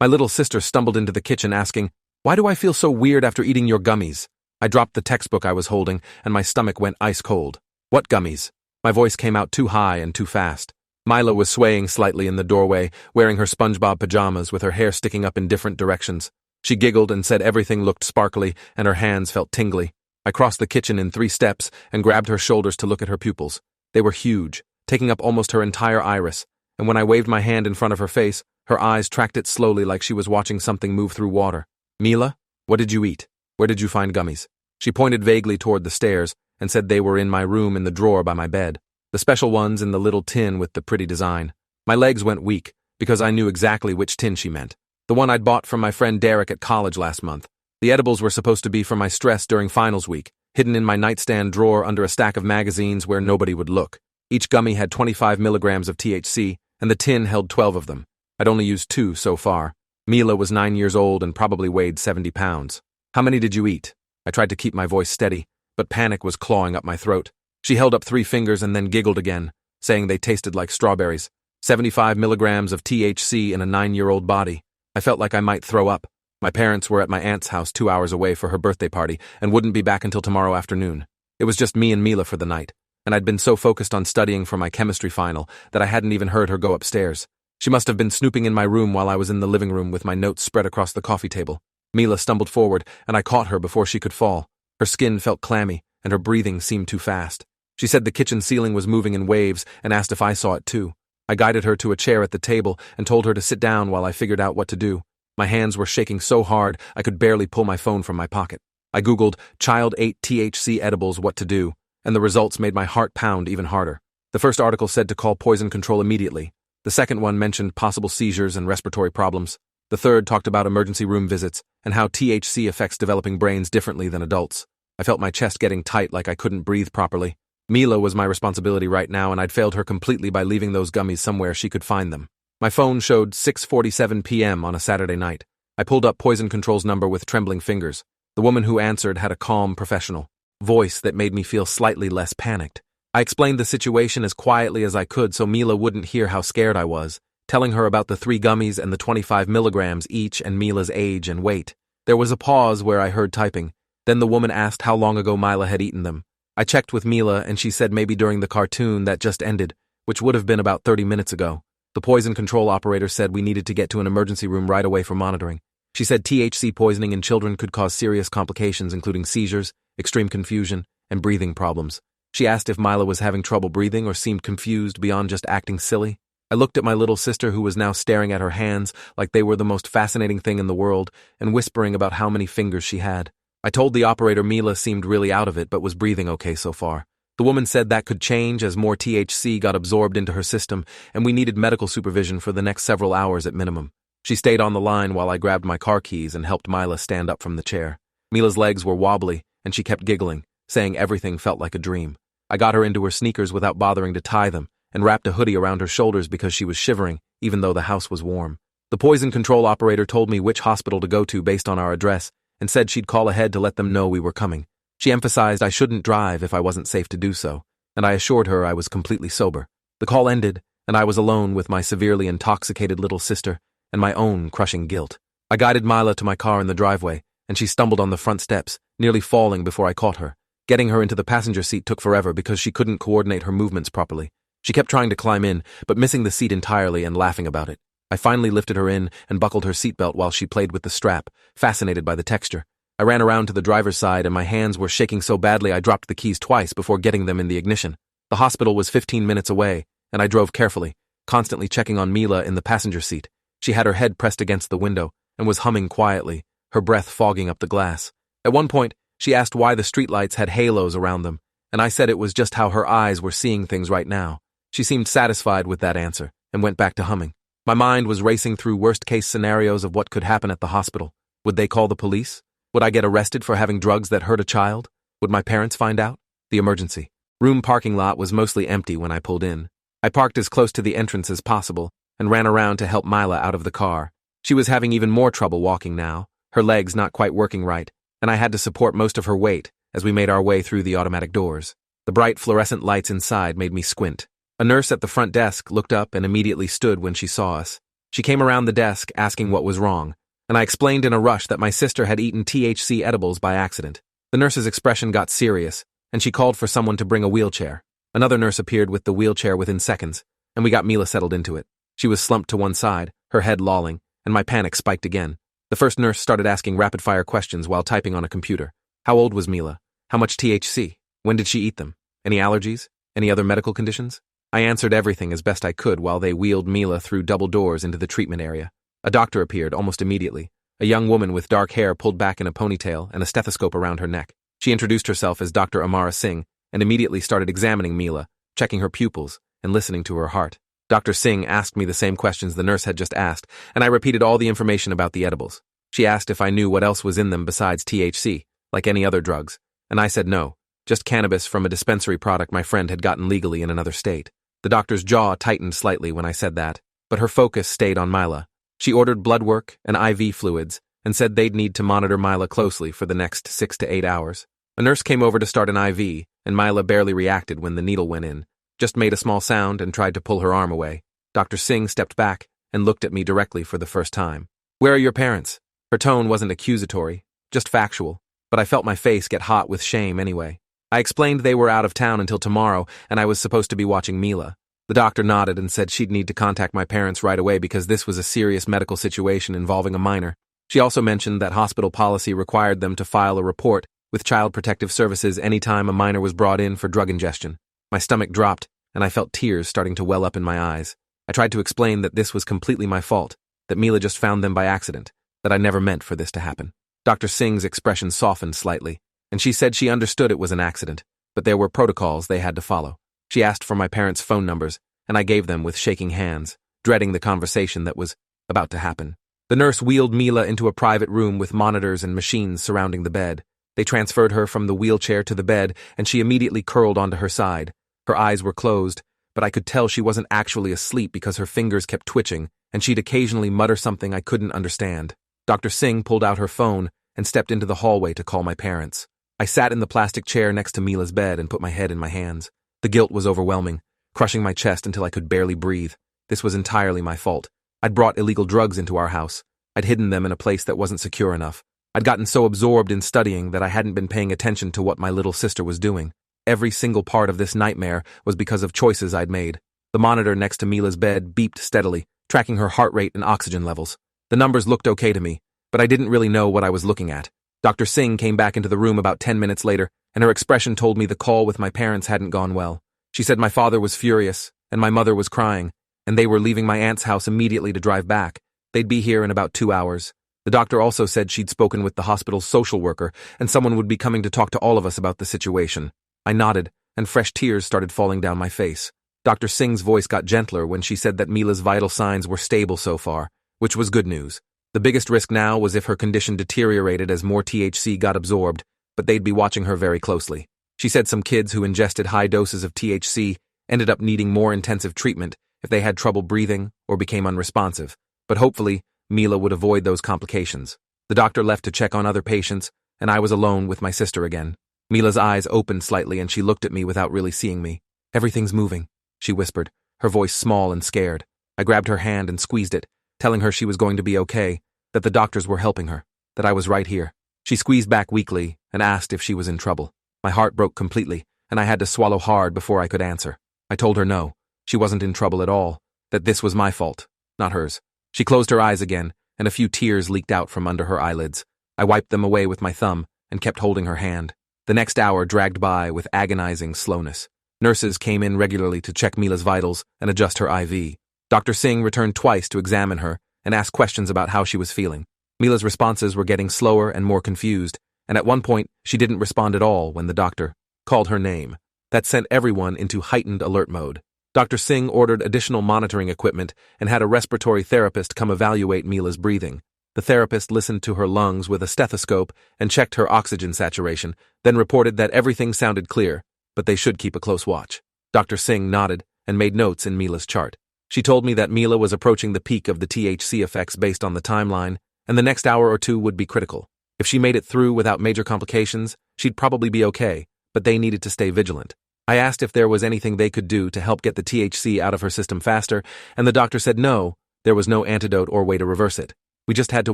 My little sister stumbled into the kitchen asking, "Why do I feel so weird after eating your gummies?" I dropped the textbook I was holding, and my stomach went ice cold. "What gummies?" My voice came out too high and too fast. Mila was swaying slightly in the doorway, wearing her SpongeBob pajamas with her hair sticking up in different directions. She giggled and said everything looked sparkly and her hands felt tingly. I crossed the kitchen in 3 steps and grabbed her shoulders to look at her pupils. They were huge, taking up almost her entire iris, and when I waved my hand in front of her face, her eyes tracked it slowly like she was watching something move through water. "Mila, what did you eat? Where did you find gummies?" She pointed vaguely toward the stairs and said they were in my room in the drawer by my bed, the special ones in the little tin with the pretty design. My legs went weak because I knew exactly which tin she meant. The one I'd bought from my friend Derek at college last month. The edibles were supposed to be for my stress during finals week, hidden in my nightstand drawer under a stack of magazines where nobody would look. Each gummy had 25 milligrams of THC, and the tin held 12 of them. I'd only used 2 so far. Mila was 9 years old and probably weighed 70 pounds. "How many did you eat?" I tried to keep my voice steady, but panic was clawing up my throat. She held up 3 fingers and then giggled again, saying they tasted like strawberries. 75 milligrams of THC in a 9-year-old body. I felt like I might throw up. My parents were at my aunt's house 2 hours away for her birthday party and wouldn't be back until tomorrow afternoon. It was just me and Mila for the night, and I'd been so focused on studying for my chemistry final that I hadn't even heard her go upstairs. She must have been snooping in my room while I was in the living room with my notes spread across the coffee table. Mila stumbled forward, and I caught her before she could fall. Her skin felt clammy, and her breathing seemed too fast. She said the kitchen ceiling was moving in waves and asked if I saw it too. I guided her to a chair at the table and told her to sit down while I figured out what to do. My hands were shaking so hard I could barely pull my phone from my pocket. I googled "Child 8 THC edibles what to do," and the results made my heart pound even harder. The first article said to call poison control immediately. The second one mentioned possible seizures and respiratory problems. The third talked about emergency room visits and how THC affects developing brains differently than adults. I felt my chest getting tight like I couldn't breathe properly. Mila was my responsibility right now, and I'd failed her completely by leaving those gummies somewhere she could find them. My phone showed 6:47 p.m. on a Saturday night. I pulled up Poison Control's number with trembling fingers. The woman who answered had a calm, professional voice that made me feel slightly less panicked. I explained the situation as quietly as I could so Mila wouldn't hear how scared I was, telling her about the 3 gummies and the 25 milligrams each and Mila's age and weight. There was a pause where I heard typing. Then the woman asked how long ago Mila had eaten them. I checked with Mila and she said maybe during the cartoon that just ended, which would have been about 30 minutes ago. The poison control operator said we needed to get to an emergency room right away for monitoring. She said THC poisoning in children could cause serious complications including seizures, extreme confusion, and breathing problems. She asked if Mila was having trouble breathing or seemed confused beyond just acting silly. I looked at my little sister who was now staring at her hands like they were the most fascinating thing in the world and whispering about how many fingers she had. I told the operator Mila seemed really out of it but was breathing okay so far. The woman said that could change as more THC got absorbed into her system and we needed medical supervision for the next several hours at minimum. She stayed on the line while I grabbed my car keys and helped Mila stand up from the chair. Mila's legs were wobbly and she kept giggling, saying everything felt like a dream. I got her into her sneakers without bothering to tie them and wrapped a hoodie around her shoulders because she was shivering, even though the house was warm. The poison control operator told me which hospital to go to based on our address and said she'd call ahead to let them know we were coming. She emphasized I shouldn't drive if I wasn't safe to do so, and I assured her I was completely sober. The call ended, and I was alone with my severely intoxicated little sister and my own crushing guilt. I guided Mila to my car in the driveway, and she stumbled on the front steps, nearly falling before I caught her. Getting her into the passenger seat took forever because she couldn't coordinate her movements properly. She kept trying to climb in, but missing the seat entirely and laughing about it. I finally lifted her in and buckled her seatbelt while she played with the strap, fascinated by the texture. I ran around to the driver's side and my hands were shaking so badly I dropped the keys twice before getting them in the ignition. The hospital was 15 minutes away, and I drove carefully, constantly checking on Mila in the passenger seat. She had her head pressed against the window and was humming quietly, her breath fogging up the glass. At one point, she asked why the streetlights had halos around them, and I said it was just how her eyes were seeing things right now. She seemed satisfied with that answer and went back to humming. My mind was racing through worst-case scenarios of what could happen at the hospital. Would they call the police? Would I get arrested for having drugs that hurt a child? Would my parents find out? The emergency room parking lot was mostly empty when I pulled in. I parked as close to the entrance as possible and ran around to help Mila out of the car. She was having even more trouble walking now, her legs not quite working right, and I had to support most of her weight as we made our way through the automatic doors. The bright fluorescent lights inside made me squint. A nurse at the front desk looked up and immediately stood when she saw us. She came around the desk asking what was wrong, and I explained in a rush that my sister had eaten THC edibles by accident. The nurse's expression got serious, and she called for someone to bring a wheelchair. Another nurse appeared with the wheelchair within seconds, and we got Mila settled into it. She was slumped to one side, her head lolling, and my panic spiked again. The first nurse started asking rapid-fire questions while typing on a computer. How old was Mila? How much THC? When did she eat them? Any allergies? Any other medical conditions? I answered everything as best I could while they wheeled Mila through double doors into the treatment area. A doctor appeared almost immediately. A young woman with dark hair pulled back in a ponytail and a stethoscope around her neck. She introduced herself as Dr. Amara Singh and immediately started examining Mila, checking her pupils and listening to her heart. Dr. Singh asked me the same questions the nurse had just asked, and I repeated all the information about the edibles. She asked if I knew what else was in them besides THC, like any other drugs, and I said no, just cannabis from a dispensary product my friend had gotten legally in another state. The doctor's jaw tightened slightly when I said that, but her focus stayed on Mila. She ordered blood work and IV fluids and said they'd need to monitor Mila closely for the next 6 to 8 hours. A nurse came over to start an IV, and Mila barely reacted when the needle went in, just made a small sound and tried to pull her arm away. Dr. Singh stepped back and looked at me directly for the first time. "Where are your parents?" Her tone wasn't accusatory, just factual, but I felt my face get hot with shame anyway. I explained they were out of town until tomorrow and I was supposed to be watching Mila. The doctor nodded and said she'd need to contact my parents right away because this was a serious medical situation involving a minor. She also mentioned that hospital policy required them to file a report with Child Protective Services anytime a minor was brought in for drug ingestion. My stomach dropped, and I felt tears starting to well up in my eyes. I tried to explain that this was completely my fault, that Mila just found them by accident, that I never meant for this to happen. Dr. Singh's expression softened slightly, and she said she understood it was an accident, but there were protocols they had to follow. She asked for my parents' phone numbers, and I gave them with shaking hands, dreading the conversation that was about to happen. The nurse wheeled Mila into a private room with monitors and machines surrounding the bed. They transferred her from the wheelchair to the bed, and she immediately curled onto her side. Her eyes were closed, but I could tell she wasn't actually asleep because her fingers kept twitching, and she'd occasionally mutter something I couldn't understand. Dr. Singh pulled out her phone and stepped into the hallway to call my parents. I sat in the plastic chair next to Mila's bed and put my head in my hands. The guilt was overwhelming, crushing my chest until I could barely breathe. This was entirely my fault. I'd brought illegal drugs into our house. I'd hidden them in a place that wasn't secure enough. I'd gotten so absorbed in studying that I hadn't been paying attention to what my little sister was doing. Every single part of this nightmare was because of choices I'd made. The monitor next to Mila's bed beeped steadily, tracking her heart rate and oxygen levels. The numbers looked okay to me, but I didn't really know what I was looking at. Dr. Singh came back into the room about 10 minutes later, and her expression told me the call with my parents hadn't gone well. She said my father was furious, and my mother was crying, and they were leaving my aunt's house immediately to drive back. They'd be here in about 2 hours. The doctor also said she'd spoken with the hospital's social worker, and someone would be coming to talk to all of us about the situation. I nodded, and fresh tears started falling down my face. Dr. Singh's voice got gentler when she said that Mila's vital signs were stable so far, which was good news. The biggest risk now was if her condition deteriorated as more THC got absorbed, but they'd be watching her very closely. She said some kids who ingested high doses of THC ended up needing more intensive treatment if they had trouble breathing or became unresponsive, but hopefully, Mila would avoid those complications. The doctor left to check on other patients, and I was alone with my sister again. Mila's eyes opened slightly and she looked at me without really seeing me. "Everything's moving," she whispered, her voice small and scared. I grabbed her hand and squeezed it, telling her she was going to be okay, that the doctors were helping her, that I was right here. She squeezed back weakly and asked if she was in trouble. My heart broke completely, and I had to swallow hard before I could answer. I told her no, she wasn't in trouble at all, that this was my fault, not hers. She closed her eyes again, and a few tears leaked out from under her eyelids. I wiped them away with my thumb and kept holding her hand. The next hour dragged by with agonizing slowness. Nurses came in regularly to check Mila's vitals and adjust her IV. Dr. Singh returned twice to examine her and ask questions about how she was feeling. Mila's responses were getting slower and more confused, and at one point, she didn't respond at all when the doctor called her name. That sent everyone into heightened alert mode. Dr. Singh ordered additional monitoring equipment and had a respiratory therapist come evaluate Mila's breathing. The therapist listened to her lungs with a stethoscope and checked her oxygen saturation, then reported that everything sounded clear, but they should keep a close watch. Dr. Singh nodded and made notes in Mila's chart. She told me that Mila was approaching the peak of the THC effects based on the timeline, and the next hour or two would be critical. If she made it through without major complications, she'd probably be okay, but they needed to stay vigilant. I asked if there was anything they could do to help get the THC out of her system faster, and the doctor said no, There was no antidote or way to reverse it. We just had to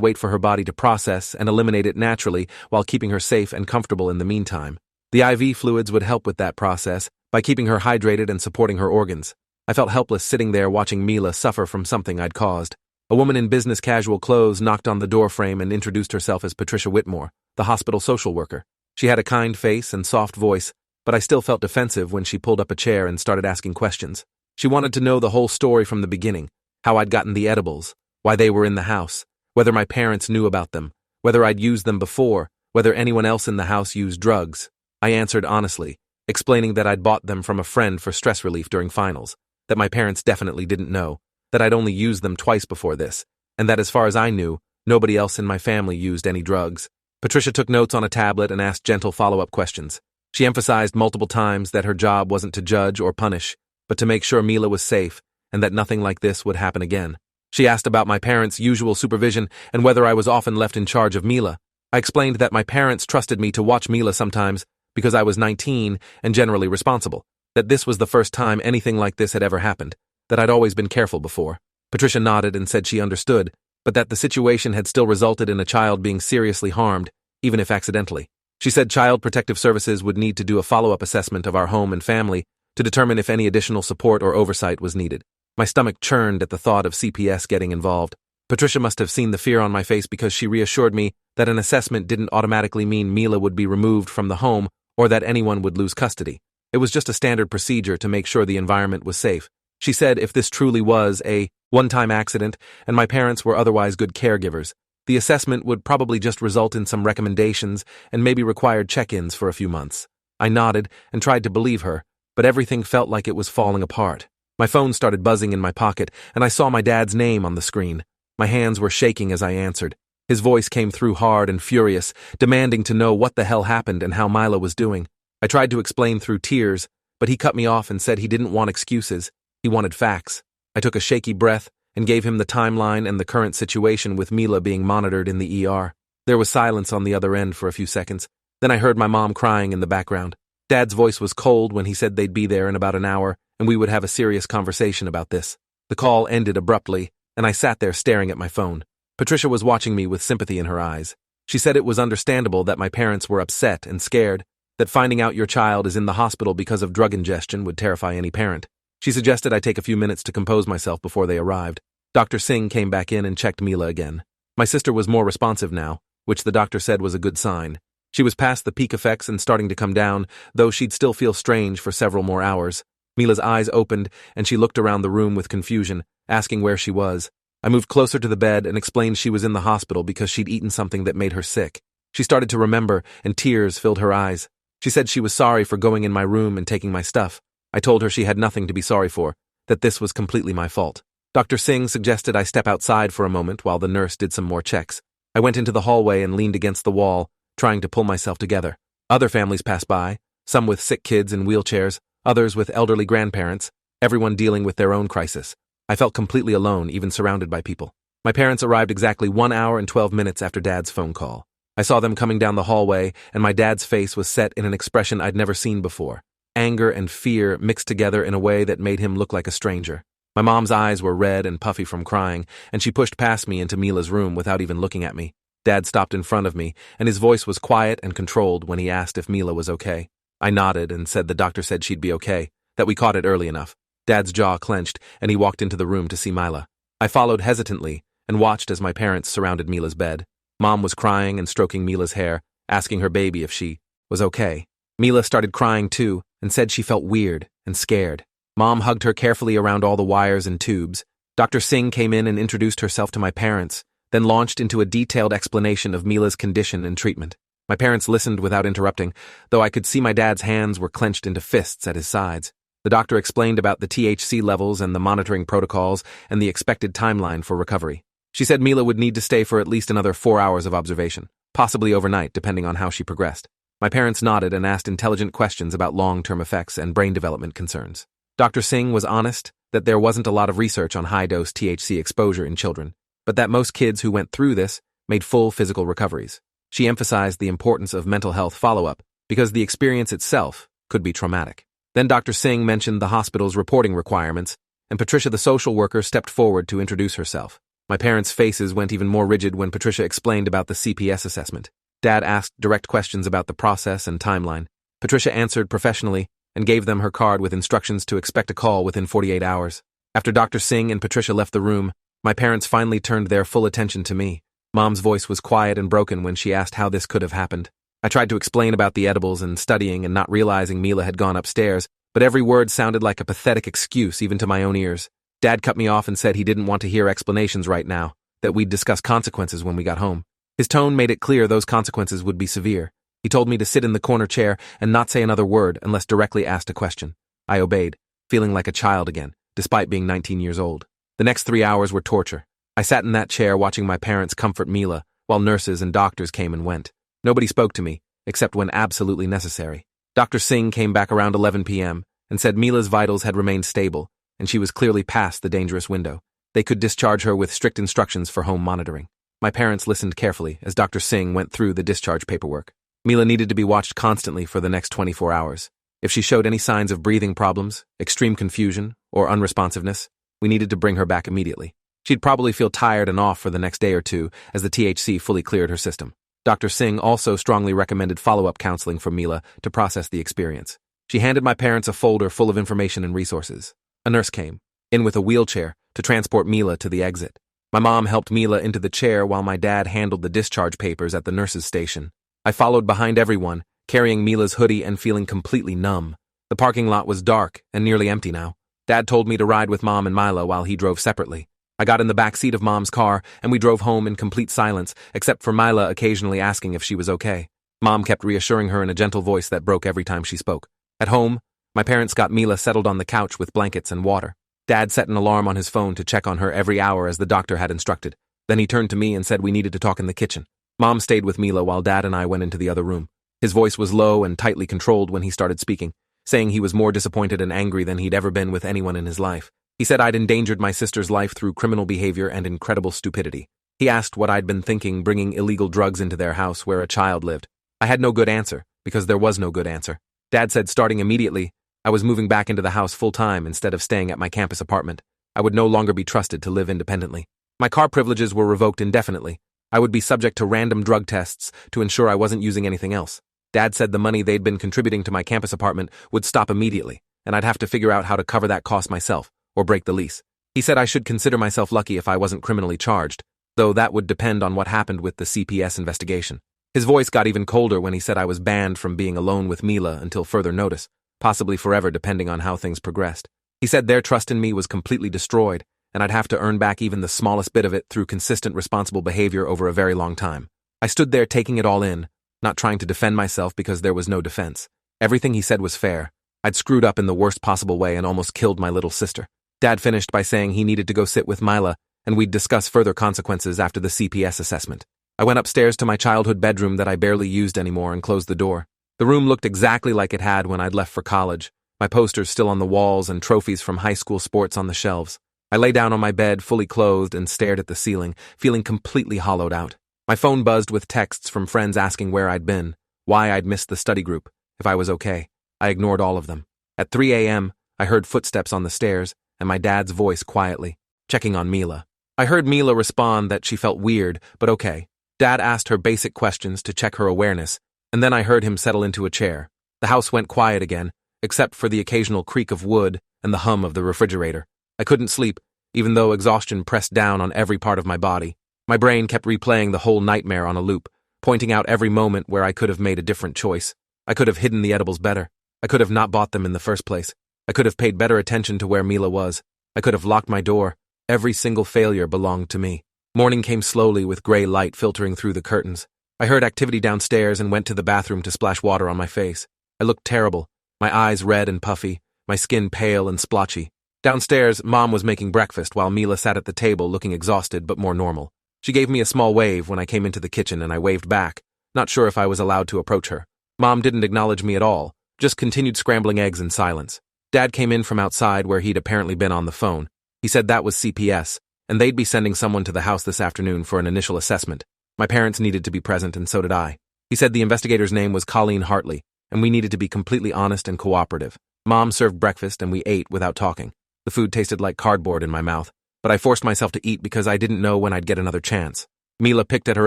wait for her body to process and eliminate it naturally while keeping her safe and comfortable in the meantime. The IV fluids would help with that process by keeping her hydrated and supporting her organs. I felt helpless sitting there watching Mila suffer from something I'd caused. A woman in business casual clothes knocked on the doorframe and introduced herself as Patricia Whitmore, the hospital social worker. She had a kind face and soft voice, but I still felt defensive when she pulled up a chair and started asking questions. She wanted to know the whole story from the beginning, how I'd gotten the edibles, why they were in the house, whether my parents knew about them, whether I'd used them before, whether anyone else in the house used drugs. I answered honestly, explaining that I'd bought them from a friend for stress relief during finals, that my parents definitely didn't know, that I'd only used them twice before this, and that as far as I knew, nobody else in my family used any drugs. Patricia took notes on a tablet and asked gentle follow-up questions. She emphasized multiple times that her job wasn't to judge or punish, but to make sure Mila was safe and that nothing like this would happen again. She asked about my parents' usual supervision and whether I was often left in charge of Mila. I explained that my parents trusted me to watch Mila sometimes because I was 19 and generally responsible, that this was the first time anything like this had ever happened, that I'd always been careful before. Patricia nodded and said she understood, but that the situation had still resulted in a child being seriously harmed, even if accidentally. She said Child Protective Services would need to do a follow-up assessment of our home and family to determine if any additional support or oversight was needed. My stomach churned at the thought of CPS getting involved. Patricia must have seen the fear on my face because she reassured me that an assessment didn't automatically mean Mila would be removed from the home or that anyone would lose custody. It was just a standard procedure to make sure the environment was safe. She said if this truly was a one-time accident and my parents were otherwise good caregivers, the assessment would probably just result in some recommendations and maybe required check-ins for a few months. I nodded and tried to believe her, but everything felt like it was falling apart. My phone started buzzing in my pocket, and I saw my dad's name on the screen. My hands were shaking as I answered. His voice came through hard and furious, demanding to know what the hell happened and how Mila was doing. I tried to explain through tears, but he cut me off and said he didn't want excuses. He wanted facts. I took a shaky breath and gave him the timeline and the current situation with Mila being monitored in the ER. There was silence on the other end for a few seconds. Then I heard my mom crying in the background. Dad's voice was cold when he said they'd be there in about an hour and we would have a serious conversation about this. The call ended abruptly, and I sat there staring at my phone. Patricia was watching me with sympathy in her eyes. She said it was understandable that my parents were upset and scared, that finding out your child is in the hospital because of drug ingestion would terrify any parent. She suggested I take a few minutes to compose myself before they arrived. Dr. Singh came back in and checked Mila again. My sister was more responsive now, which the doctor said was a good sign. She was past the peak effects and starting to come down, though she'd still feel strange for several more hours. Mila's eyes opened, and she looked around the room with confusion, asking where she was. I moved closer to the bed and explained she was in the hospital because she'd eaten something that made her sick. She started to remember, and tears filled her eyes. She said she was sorry for going in my room and taking my stuff. I told her she had nothing to be sorry for, that this was completely my fault. Dr. Singh suggested I step outside for a moment while the nurse did some more checks. I went into the hallway and leaned against the wall, trying to pull myself together. Other families passed by, some with sick kids in wheelchairs, others with elderly grandparents, everyone dealing with their own crisis. I felt completely alone, even surrounded by people. My parents arrived exactly 1 hour and 12 minutes after Dad's phone call. I saw them coming down the hallway, and my dad's face was set in an expression I'd never seen before. Anger and fear mixed together in a way that made him look like a stranger. My mom's eyes were red and puffy from crying, and she pushed past me into Mila's room without even looking at me. Dad stopped in front of me, and his voice was quiet and controlled when he asked if Mila was okay. I nodded and said the doctor said she'd be okay, that we caught it early enough. Dad's jaw clenched, and he walked into the room to see Mila. I followed hesitantly and watched as my parents surrounded Mila's bed. Mom was crying and stroking Mila's hair, asking her baby if she was okay. Mila started crying too and said she felt weird and scared. Mom hugged her carefully around all the wires and tubes. Dr. Singh came in and introduced herself to my parents, then launched into a detailed explanation of Mila's condition and treatment. My parents listened without interrupting, though I could see my dad's hands were clenched into fists at his sides. The doctor explained about the THC levels and the monitoring protocols and the expected timeline for recovery. She said Mila would need to stay for at least another 4 hours of observation, possibly overnight depending on how she progressed. My parents nodded and asked intelligent questions about long-term effects and brain development concerns. Dr. Singh was honest that there wasn't a lot of research on high-dose THC exposure in children, but that most kids who went through this made full physical recoveries. She emphasized the importance of mental health follow-up because the experience itself could be traumatic. Then Dr. Singh mentioned the hospital's reporting requirements and Patricia, the social worker, stepped forward to introduce herself. My parents' faces went even more rigid when Patricia explained about the CPS assessment. Dad asked direct questions about the process and timeline. Patricia answered professionally and gave them her card with instructions to expect a call within 48 hours. After Dr. Singh and Patricia left the room, my parents finally turned their full attention to me. Mom's voice was quiet and broken when she asked how this could have happened. I tried to explain about the edibles and studying and not realizing Mila had gone upstairs, but every word sounded like a pathetic excuse even to my own ears. Dad cut me off and said he didn't want to hear explanations right now, that we'd discuss consequences when we got home. His tone made it clear those consequences would be severe. He told me to sit in the corner chair and not say another word unless directly asked a question. I obeyed, feeling like a child again, despite being 19 years old. The next 3 hours were torture. I sat in that chair watching my parents comfort Mila, while nurses and doctors came and went. Nobody spoke to me, except when absolutely necessary. Dr. Singh came back around 11 p.m. and said Mila's vitals had remained stable, and she was clearly past the dangerous window. They could discharge her with strict instructions for home monitoring. My parents listened carefully as Dr. Singh went through the discharge paperwork. Mila needed to be watched constantly for the next 24 hours. If she showed any signs of breathing problems, extreme confusion, or unresponsiveness, we needed to bring her back immediately. She'd probably feel tired and off for the next day or two as the THC fully cleared her system. Dr. Singh also strongly recommended follow-up counseling for Mila to process the experience. She handed my parents a folder full of information and resources. A nurse came, in with a wheelchair, to transport Mila to the exit. My mom helped Mila into the chair while my dad handled the discharge papers at the nurse's station. I followed behind everyone, carrying Mila's hoodie and feeling completely numb. The parking lot was dark and nearly empty now. Dad told me to ride with Mom and Mila while he drove separately. I got in the back seat of Mom's car, and we drove home in complete silence, except for Mila occasionally asking if she was okay. Mom kept reassuring her in a gentle voice that broke every time she spoke. At home, my parents got Mila settled on the couch with blankets and water. Dad set an alarm on his phone to check on her every hour as the doctor had instructed. Then he turned to me and said we needed to talk in the kitchen. Mom stayed with Mila while Dad and I went into the other room. His voice was low and tightly controlled when he started speaking, saying he was more disappointed and angry than he'd ever been with anyone in his life. He said I'd endangered my sister's life through criminal behavior and incredible stupidity. He asked what I'd been thinking bringing illegal drugs into their house where a child lived. I had no good answer, because there was no good answer. Dad said starting immediately, I was moving back into the house full-time instead of staying at my campus apartment. I would no longer be trusted to live independently. My car privileges were revoked indefinitely. I would be subject to random drug tests to ensure I wasn't using anything else. Dad said the money they'd been contributing to my campus apartment would stop immediately, and I'd have to figure out how to cover that cost myself, or break the lease. He said I should consider myself lucky if I wasn't criminally charged, though that would depend on what happened with the CPS investigation. His voice got even colder when he said I was banned from being alone with Mila until further notice, possibly forever depending on how things progressed. He said their trust in me was completely destroyed, and I'd have to earn back even the smallest bit of it through consistent responsible behavior over a very long time. I stood there taking it all in, not trying to defend myself because there was no defense. Everything he said was fair. I'd screwed up in the worst possible way and almost killed my little sister. Dad finished by saying he needed to go sit with Mila, and we'd discuss further consequences after the CPS assessment. I went upstairs to my childhood bedroom that I barely used anymore and closed the door. The room looked exactly like it had when I'd left for college, my posters still on the walls and trophies from high school sports on the shelves. I lay down on my bed, fully clothed, and stared at the ceiling, feeling completely hollowed out. My phone buzzed with texts from friends asking where I'd been, why I'd missed the study group, if I was okay. I ignored all of them. At 3 a.m., I heard footsteps on the stairs, and my dad's voice quietly, checking on Mila. I heard Mila respond that she felt weird, but okay. Dad asked her basic questions to check her awareness, and then I heard him settle into a chair. The house went quiet again, except for the occasional creak of wood and the hum of the refrigerator. I couldn't sleep, even though exhaustion pressed down on every part of my body. My brain kept replaying the whole nightmare on a loop, pointing out every moment where I could have made a different choice. I could have hidden the edibles better. I could have not bought them in the first place. I could have paid better attention to where Mila was. I could have locked my door. Every single failure belonged to me. Morning came slowly with gray light filtering through the curtains. I heard activity downstairs and went to the bathroom to splash water on my face. I looked terrible, my eyes red and puffy, my skin pale and splotchy. Downstairs, Mom was making breakfast while Mila sat at the table looking exhausted but more normal. She gave me a small wave when I came into the kitchen and I waved back, not sure if I was allowed to approach her. Mom didn't acknowledge me at all, just continued scrambling eggs in silence. Dad came in from outside where he'd apparently been on the phone. He said that was CPS, and they'd be sending someone to the house this afternoon for an initial assessment. My parents needed to be present, and so did I. He said the investigator's name was Colleen Hartley, and we needed to be completely honest and cooperative. Mom served breakfast, and we ate without talking. The food tasted like cardboard in my mouth, but I forced myself to eat because I didn't know when I'd get another chance. Mila picked at her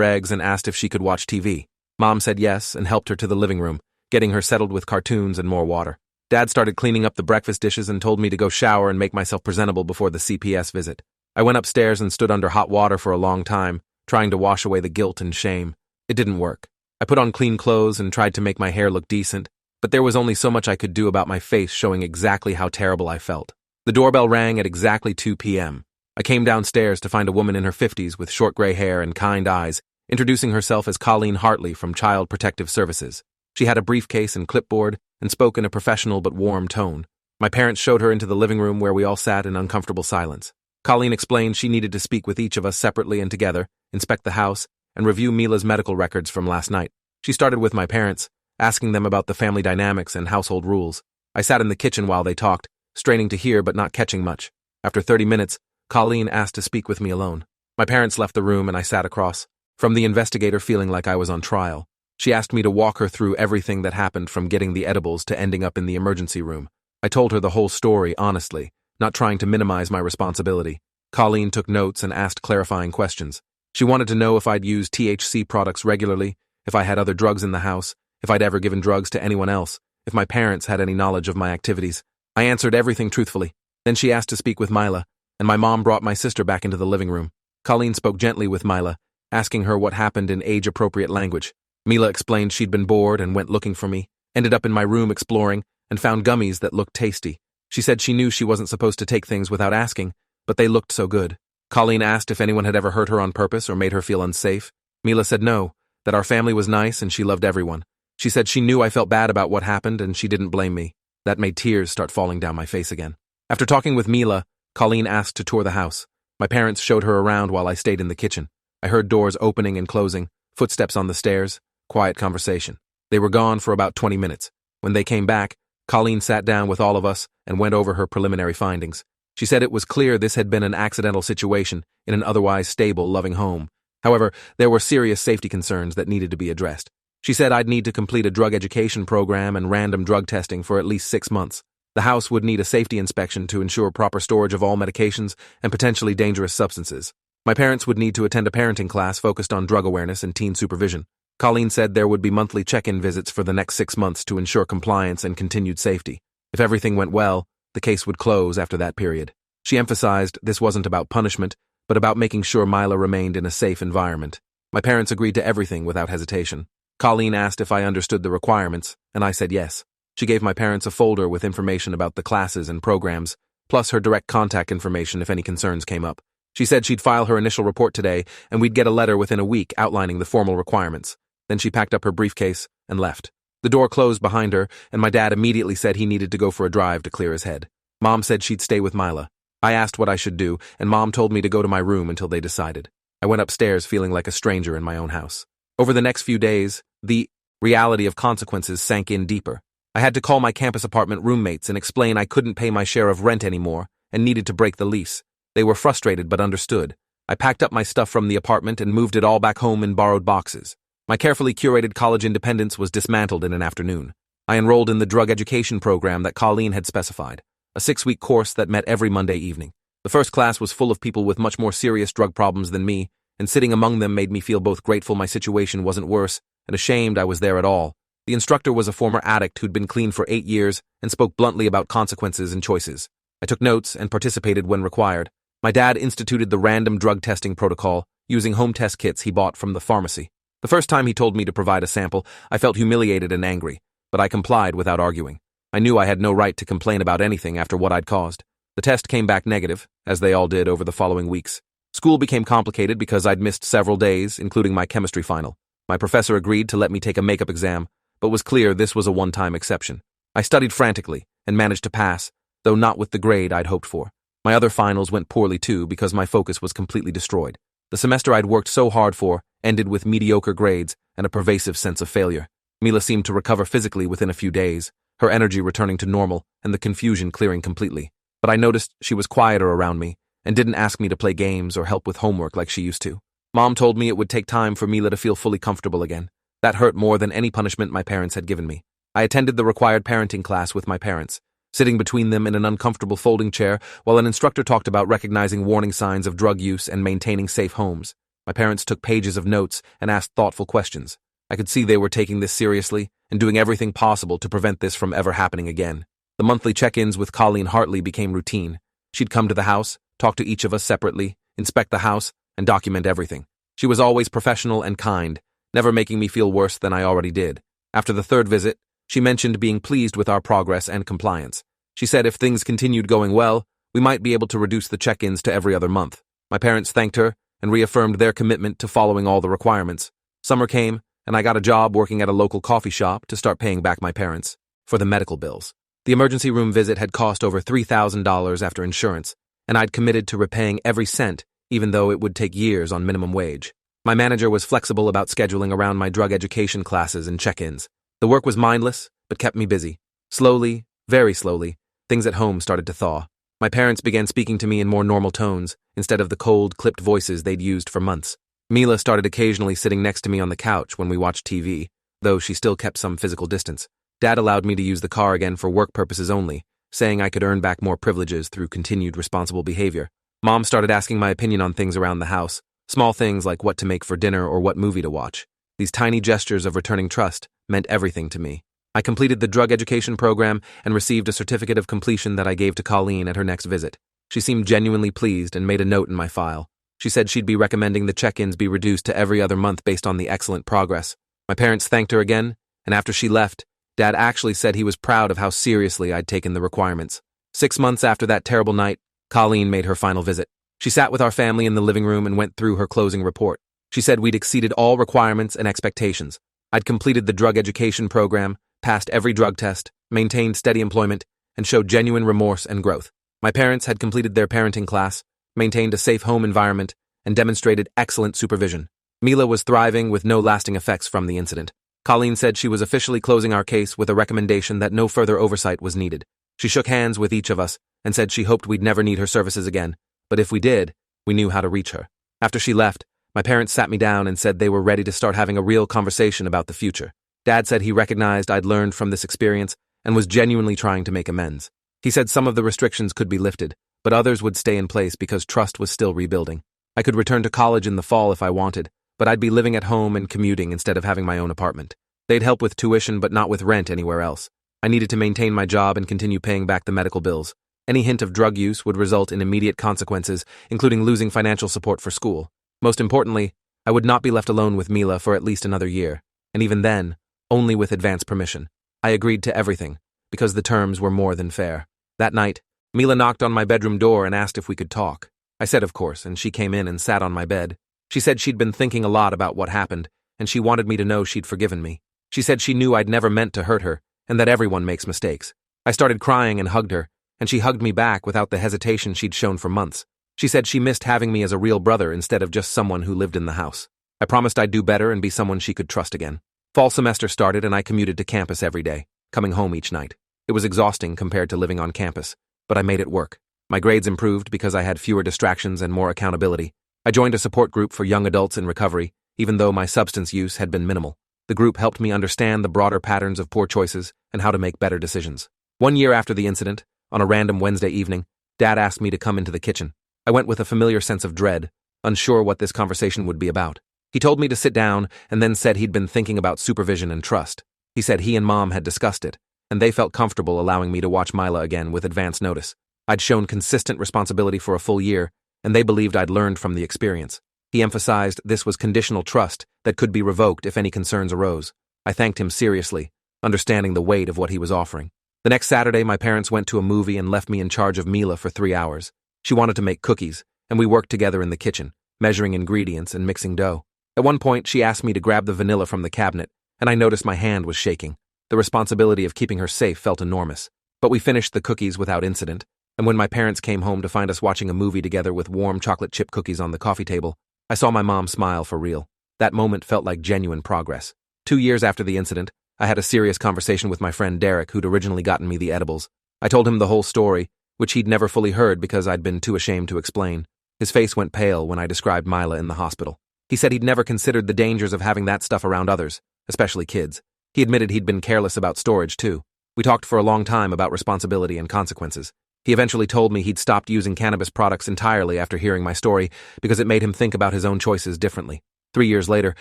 eggs and asked if she could watch TV. Mom said yes and helped her to the living room, getting her settled with cartoons and more water. Dad started cleaning up the breakfast dishes and told me to go shower and make myself presentable before the CPS visit. I went upstairs and stood under hot water for a long time, trying to wash away the guilt and shame. It didn't work. I put on clean clothes and tried to make my hair look decent, but there was only so much I could do about my face showing exactly how terrible I felt. The doorbell rang at exactly 2 p.m. I came downstairs to find a woman in her 50s with short gray hair and kind eyes, introducing herself as Colleen Hartley from Child Protective Services. She had a briefcase and clipboard and spoke in a professional but warm tone. My parents showed her into the living room where we all sat in uncomfortable silence. Colleen explained she needed to speak with each of us separately and together, inspect the house, and review Mila's medical records from last night. She started with my parents, asking them about the family dynamics and household rules. I sat in the kitchen while they talked, straining to hear but not catching much. After 30 minutes, Colleen asked to speak with me alone. My parents left the room and I sat across from the investigator, feeling like I was on trial. She asked me to walk her through everything that happened, from getting the edibles to ending up in the emergency room. I told her the whole story honestly, not trying to minimize my responsibility. Colleen took notes and asked clarifying questions. She wanted to know if I'd used THC products regularly, if I had other drugs in the house, if I'd ever given drugs to anyone else, if my parents had any knowledge of my activities. I answered everything truthfully. Then she asked to speak with Mila, and my mom brought my sister back into the living room. Colleen spoke gently with Mila, asking her what happened in age-appropriate language. Mila explained she'd been bored and went looking for me, ended up in my room exploring, and found gummies that looked tasty. She said she knew she wasn't supposed to take things without asking, but they looked so good. Colleen asked if anyone had ever hurt her on purpose or made her feel unsafe. Mila said no, that our family was nice and she loved everyone. She said she knew I felt bad about what happened and she didn't blame me. That made tears start falling down my face again. After talking with Mila, Colleen asked to tour the house. My parents showed her around while I stayed in the kitchen. I heard doors opening and closing, footsteps on the stairs, quiet conversation. They were gone for about 20 minutes. When they came back, Colleen sat down with all of us and went over her preliminary findings. She said it was clear this had been an accidental situation in an otherwise stable, loving home. However, there were serious safety concerns that needed to be addressed. She said I'd need to complete a drug education program and random drug testing for at least 6 months. The house would need a safety inspection to ensure proper storage of all medications and potentially dangerous substances. My parents would need to attend a parenting class focused on drug awareness and teen supervision. Colleen said there would be monthly check-in visits for the next 6 months to ensure compliance and continued safety. If everything went well, the case would close after that period. She emphasized this wasn't about punishment, but about making sure Mila remained in a safe environment. My parents agreed to everything without hesitation. Colleen asked if I understood the requirements, and I said yes. She gave my parents a folder with information about the classes and programs, plus her direct contact information if any concerns came up. She said she'd file her initial report today, and we'd get a letter within a week outlining the formal requirements. Then she packed up her briefcase and left. The door closed behind her, and my dad immediately said he needed to go for a drive to clear his head. Mom said she'd stay with Mila. I asked what I should do, and Mom told me to go to my room until they decided. I went upstairs feeling like a stranger in my own house. Over the next few days, the reality of consequences sank in deeper. I had to call my campus apartment roommates and explain I couldn't pay my share of rent anymore and needed to break the lease. They were frustrated but understood. I packed up my stuff from the apartment and moved it all back home in borrowed boxes. My carefully curated college independence was dismantled in an afternoon. I enrolled in the drug education program that Colleen had specified, a 6-week course that met every Monday evening. The first class was full of people with much more serious drug problems than me, and sitting among them made me feel both grateful my situation wasn't worse and ashamed I was there at all. The instructor was a former addict who'd been clean for 8 years and spoke bluntly about consequences and choices. I took notes and participated when required. My dad instituted the random drug testing protocol, using home test kits he bought from the pharmacy. The first time he told me to provide a sample, I felt humiliated and angry, but I complied without arguing. I knew I had no right to complain about anything after what I'd caused. The test came back negative, as they all did over the following weeks. School became complicated because I'd missed several days, including my chemistry final. My professor agreed to let me take a makeup exam, but was clear this was a one-time exception. I studied frantically and managed to pass, though not with the grade I'd hoped for. My other finals went poorly too because my focus was completely destroyed. The semester I'd worked so hard for ended with mediocre grades and a pervasive sense of failure. Mila seemed to recover physically within a few days, her energy returning to normal and the confusion clearing completely. But I noticed she was quieter around me and didn't ask me to play games or help with homework like she used to. Mom told me it would take time for Mila to feel fully comfortable again. That hurt more than any punishment my parents had given me. I attended the required parenting class with my parents, sitting between them in an uncomfortable folding chair while an instructor talked about recognizing warning signs of drug use and maintaining safe homes. My parents took pages of notes and asked thoughtful questions. I could see they were taking this seriously and doing everything possible to prevent this from ever happening again. The monthly check-ins with Colleen Hartley became routine. She'd come to the house, talk to each of us separately, inspect the house, and document everything. She was always professional and kind, never making me feel worse than I already did. After the third visit, she mentioned being pleased with our progress and compliance. She said if things continued going well, we might be able to reduce the check-ins to every other month. My parents thanked her and reaffirmed their commitment to following all the requirements. Summer came, and I got a job working at a local coffee shop to start paying back my parents for the medical bills. The emergency room visit had cost over $3,000 after insurance, and I'd committed to repaying every cent, even though it would take years on minimum wage. My manager was flexible about scheduling around my drug education classes and check-ins. The work was mindless, but kept me busy. Slowly, very slowly, things at home started to thaw. My parents began speaking to me in more normal tones, instead of the cold, clipped voices they'd used for months. Mila started occasionally sitting next to me on the couch when we watched TV, though she still kept some physical distance. Dad allowed me to use the car again for work purposes only, saying I could earn back more privileges through continued responsible behavior. Mom started asking my opinion on things around the house, small things like what to make for dinner or what movie to watch. These tiny gestures of returning trust meant everything to me. I completed the drug education program and received a certificate of completion that I gave to Colleen at her next visit. She seemed genuinely pleased and made a note in my file. She said she'd be recommending the check-ins be reduced to every other month based on the excellent progress. My parents thanked her again, and after she left, Dad actually said he was proud of how seriously I'd taken the requirements. 6 months after that terrible night, Colleen made her final visit. She sat with our family in the living room and went through her closing report. She said we'd exceeded all requirements and expectations. I'd completed the drug education program, passed every drug test, maintained steady employment, and showed genuine remorse and growth. My parents had completed their parenting class, maintained a safe home environment, and demonstrated excellent supervision. Mila was thriving with no lasting effects from the incident. Colleen said she was officially closing our case with a recommendation that no further oversight was needed. She shook hands with each of us and said she hoped we'd never need her services again, but if we did, we knew how to reach her. After she left, my parents sat me down and said they were ready to start having a real conversation about the future. Dad said he recognized I'd learned from this experience and was genuinely trying to make amends. He said some of the restrictions could be lifted, but others would stay in place because trust was still rebuilding. I could return to college in the fall if I wanted, but I'd be living at home and commuting instead of having my own apartment. They'd help with tuition but not with rent anywhere else. I needed to maintain my job and continue paying back the medical bills. Any hint of drug use would result in immediate consequences, including losing financial support for school. Most importantly, I would not be left alone with Mila for at least another year, and even then, only with advance permission. I agreed to everything, because the terms were more than fair. That night, Mila knocked on my bedroom door and asked if we could talk. I said of course, and she came in and sat on my bed. She said she'd been thinking a lot about what happened, and she wanted me to know she'd forgiven me. She said she knew I'd never meant to hurt her, and that everyone makes mistakes. I started crying and hugged her, and she hugged me back without the hesitation she'd shown for months. She said she missed having me as a real brother instead of just someone who lived in the house. I promised I'd do better and be someone she could trust again. Fall semester started and I commuted to campus every day, coming home each night. It was exhausting compared to living on campus, but I made it work. My grades improved because I had fewer distractions and more accountability. I joined a support group for young adults in recovery, even though my substance use had been minimal. The group helped me understand the broader patterns of poor choices and how to make better decisions. 1 year after the incident, on a random Wednesday evening, Dad asked me to come into the kitchen. I went with a familiar sense of dread, unsure what this conversation would be about. He told me to sit down and then said he'd been thinking about supervision and trust. He said he and Mom had discussed it, and they felt comfortable allowing me to watch Mila again with advance notice. I'd shown consistent responsibility for a full year, and they believed I'd learned from the experience. He emphasized this was conditional trust that could be revoked if any concerns arose. I thanked him seriously, understanding the weight of what he was offering. The next Saturday, my parents went to a movie and left me in charge of Mila for 3 hours. She wanted to make cookies, and we worked together in the kitchen, measuring ingredients and mixing dough. At one point, she asked me to grab the vanilla from the cabinet, and I noticed my hand was shaking. The responsibility of keeping her safe felt enormous. But we finished the cookies without incident, and when my parents came home to find us watching a movie together with warm chocolate chip cookies on the coffee table, I saw my mom smile for real. That moment felt like genuine progress. 2 years after the incident, I had a serious conversation with my friend Derek, who'd originally gotten me the edibles. I told him the whole story, which he'd never fully heard because I'd been too ashamed to explain. His face went pale when I described Mila in the hospital. He said he'd never considered the dangers of having that stuff around others, especially kids. He admitted he'd been careless about storage, too. We talked for a long time about responsibility and consequences. He eventually told me he'd stopped using cannabis products entirely after hearing my story because it made him think about his own choices differently. 3 years later,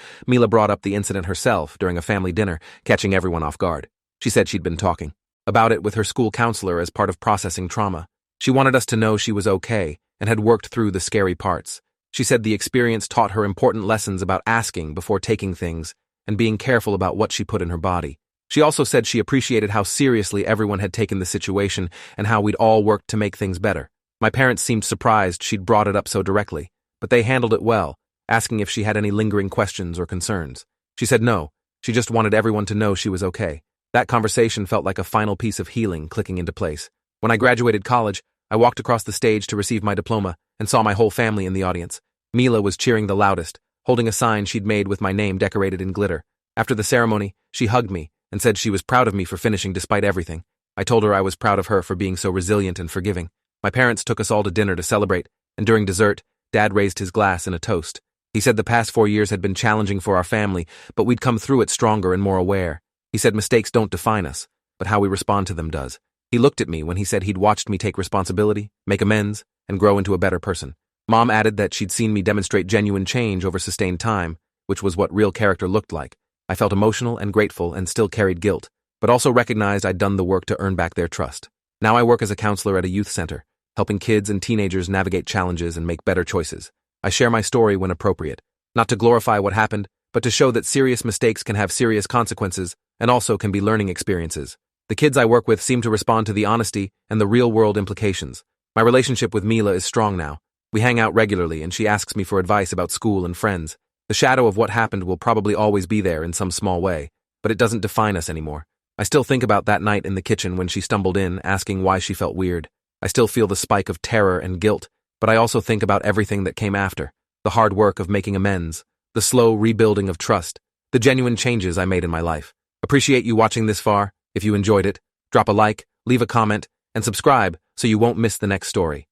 Mila brought up the incident herself during a family dinner, catching everyone off guard. She said she'd been talking about it with her school counselor as part of processing trauma. She wanted us to know she was okay and had worked through the scary parts. She said the experience taught her important lessons about asking before taking things and being careful about what she put in her body. She also said she appreciated how seriously everyone had taken the situation and how we'd all worked to make things better. My parents seemed surprised she'd brought it up so directly, but they handled it well, asking if she had any lingering questions or concerns. She said no, she just wanted everyone to know she was okay. That conversation felt like a final piece of healing clicking into place. When I graduated college, I walked across the stage to receive my diploma and saw my whole family in the audience. Mila was cheering the loudest, holding a sign she'd made with my name decorated in glitter. After the ceremony, she hugged me and said she was proud of me for finishing despite everything. I told her I was proud of her for being so resilient and forgiving. My parents took us all to dinner to celebrate, and during dessert, Dad raised his glass in a toast. He said the past 4 years had been challenging for our family, but we'd come through it stronger and more aware. He said mistakes don't define us, but how we respond to them does. He looked at me when he said he'd watched me take responsibility, make amends, and grow into a better person. Mom added that she'd seen me demonstrate genuine change over sustained time, which was what real character looked like. I felt emotional and grateful and still carried guilt, but also recognized I'd done the work to earn back their trust. Now I work as a counselor at a youth center, helping kids and teenagers navigate challenges and make better choices. I share my story when appropriate, not to glorify what happened, but to show that serious mistakes can have serious consequences and also can be learning experiences. The kids I work with seem to respond to the honesty and the real-world implications. My relationship with Mila is strong now. We hang out regularly and she asks me for advice about school and friends. The shadow of what happened will probably always be there in some small way, but it doesn't define us anymore. I still think about that night in the kitchen when she stumbled in, asking why she felt weird. I still feel the spike of terror and guilt, but I also think about everything that came after. The hard work of making amends, the slow rebuilding of trust, the genuine changes I made in my life. Appreciate you watching this far. If you enjoyed it, drop a like, leave a comment, and subscribe so you won't miss the next story.